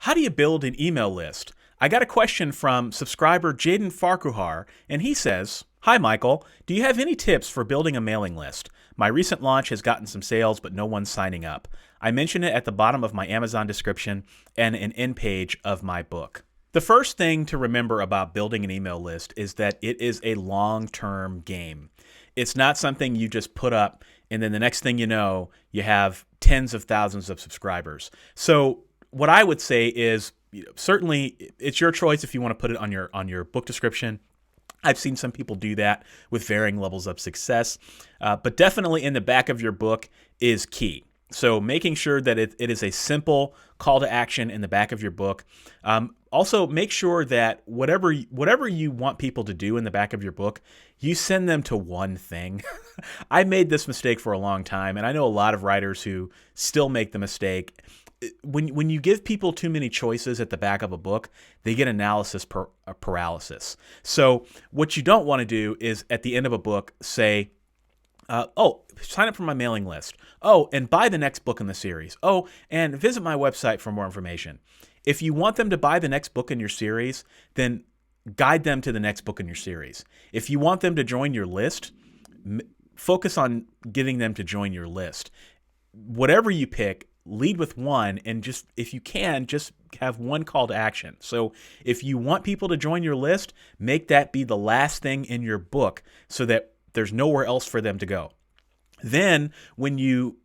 How do you build an email list? I got a question from subscriber Jaden Farquhar, and he says, "Hi Michael, do you have any tips for building a mailing list? My recent launch has gotten some sales, but no one's signing up. I mention it at the bottom of my Amazon description and an end page of my book." The first thing to remember about building an email list is that it is a long-term game. It's not something you just put up and then the next thing you know, you have tens of thousands of subscribers. So what I would say is, certainly it's your choice if you want to put it on your book description. I've seen some people do that with varying levels of success, but definitely in the back of your book is key. So making sure that it is a simple call to action in the back of your book. Also, make sure that whatever you want people to do in the back of your book, you send them to one thing. I made this mistake for a long time, and I know a lot of writers who still make the mistake. When you give people too many choices at the back of a book, they get analysis paralysis. So what you don't want to do is at the end of a book say, sign up for my mailing list. Oh, and buy the next book in the series. Oh, and visit my website for more information. If you want them to buy the next book in your series, then guide them to the next book in your series. If you want them to join your list, focus on getting them to join your list. Whatever you pick, lead with one, and just, if you can, just have one call to action. So if you want people to join your list, make that be the last thing in your book so that there's nowhere else for them to go. Then when you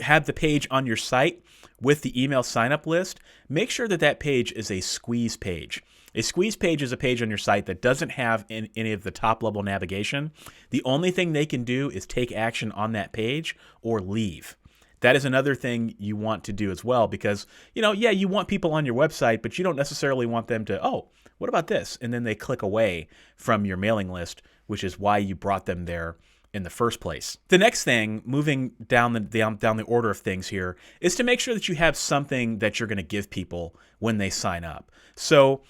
have the page on your site with the email sign-up list, make sure that that page is a squeeze page. A squeeze page is a page on your site that doesn't have any of the top-level navigation. The only thing they can do is take action on that page or leave. That is another thing you want to do as well, because, you want people on your website, but you don't necessarily want them to, oh, what about this? And then they click away from your mailing list, which is why you brought them there in the first place. The next thing, moving down the order of things here, is to make sure that you have something that you're going to give people when they sign up. So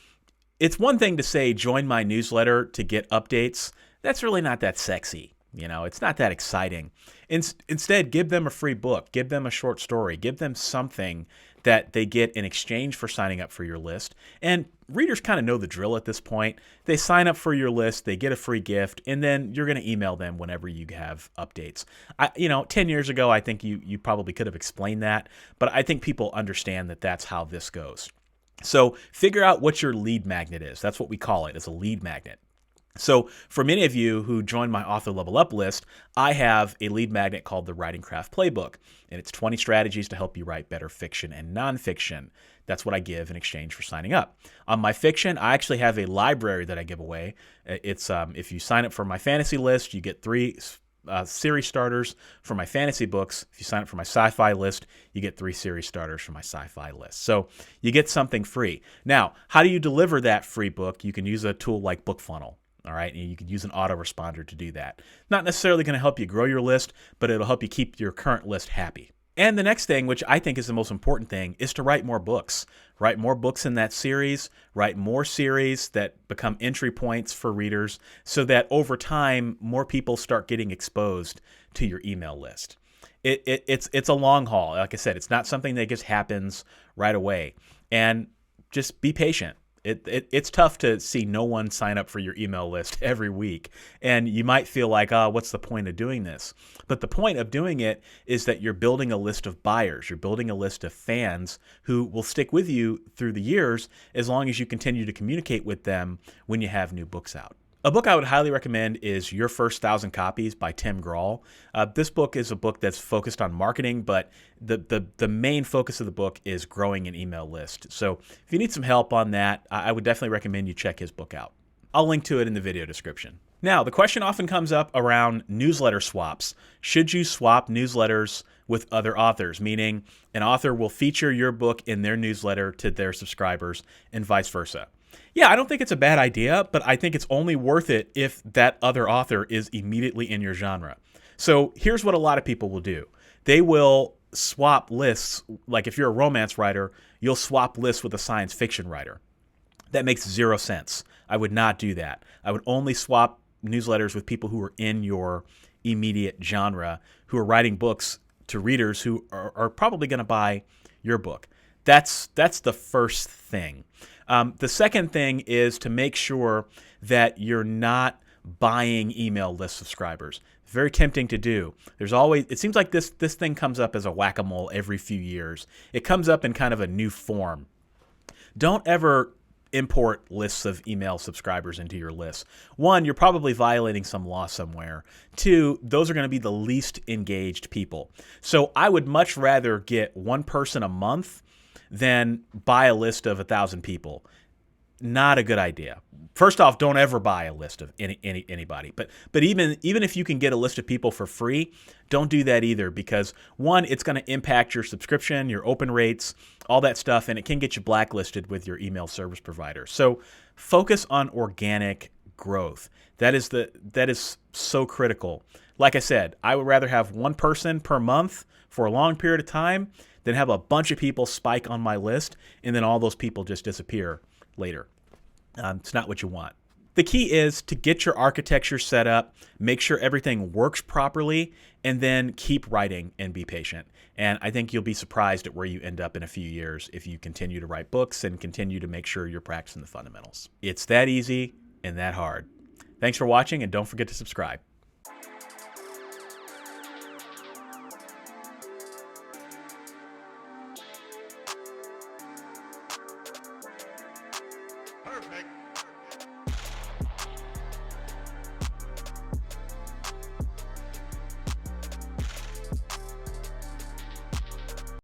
it's one thing to say, join my newsletter to get updates. That's really not that sexy. It's not that exciting. Instead, give them a free book, give them a short story, give them something that they get in exchange for signing up for your list. And readers kind of know the drill at this point. They sign up for your list, they get a free gift, and then you're going to email them whenever you have updates. 10 years ago, I think you probably could have explained that, but I think people understand that that's how this goes. So figure out what your lead magnet is. That's what we call it, as a lead magnet. So for many of you who joined my Author Level Up list, I have a lead magnet called the Writing Craft Playbook, and it's 20 strategies to help you write better fiction and nonfiction. That's what I give in exchange for signing up. On my fiction, I actually have a library that I give away. It's if you sign up for my fantasy list, you get 3 series starters for my fantasy books. If you sign up for my sci-fi list, you get 3 series starters for my sci-fi list. So you get something free. Now, how do you deliver that free book? You can use a tool like BookFunnel. All right, and you can use an autoresponder to do that. Not necessarily going to help you grow your list, but it'll help you keep your current list happy. And the next thing, which I think is the most important thing, is to write more books. Write more books in that series, write more series that become entry points for readers so that over time, more people start getting exposed to your email list. It's a long haul. Like I said, it's not something that just happens right away. And just be patient. It's tough to see no one sign up for your email list every week. And you might feel like, what's the point of doing this? But the point of doing it is that you're building a list of buyers. You're building a list of fans who will stick with you through the years as long as you continue to communicate with them when you have new books out. A book I would highly recommend is Your First 1,000 Copies by Tim Grahl. This book is a book that's focused on marketing, but the main focus of the book is growing an email list. So if you need some help on that, I would definitely recommend you check his book out. I'll link to it in the video description. Now, the question often comes up around newsletter swaps. Should you swap newsletters with other authors? Meaning an author will feature your book in their newsletter to their subscribers and vice versa. Yeah, I don't think it's a bad idea, but I think it's only worth it if that other author is immediately in your genre. So here's what a lot of people will do. They will swap lists. Like if you're a romance writer, you'll swap lists with a science fiction writer. That makes 0 sense. I would not do that. I would only swap newsletters with people who are in your immediate genre, who are writing books to readers who are probably going to buy your book. That's the first thing. The second thing is to make sure that you're not buying email list subscribers. Very tempting to do. There's always, it seems like this thing comes up as a whack-a-mole every few years. It comes up in kind of a new form. Don't ever import lists of email subscribers into your list. One, you're probably violating some law somewhere. Two, those are going to be the least engaged people. So I would much rather get one person a month than buy a list of 1,000 people. Not a good idea. First off, don't ever buy a list of anybody. But even if you can get a list of people for free, don't do that either, because one, it's going to impact your subscription, your open rates, all that stuff, and it can get you blacklisted with your email service provider. So focus on organic growth. That is so critical. Like I said, I would rather have one person per month for a long period of time than have a bunch of people spike on my list and then all those people just disappear later. It's not what you want. The key is to get your architecture set up, make sure everything works properly, and then keep writing and be patient. And I think you'll be surprised at where you end up in a few years if you continue to write books and continue to make sure you're practicing the fundamentals. It's that easy and that hard. Thanks for watching, and don't forget to subscribe.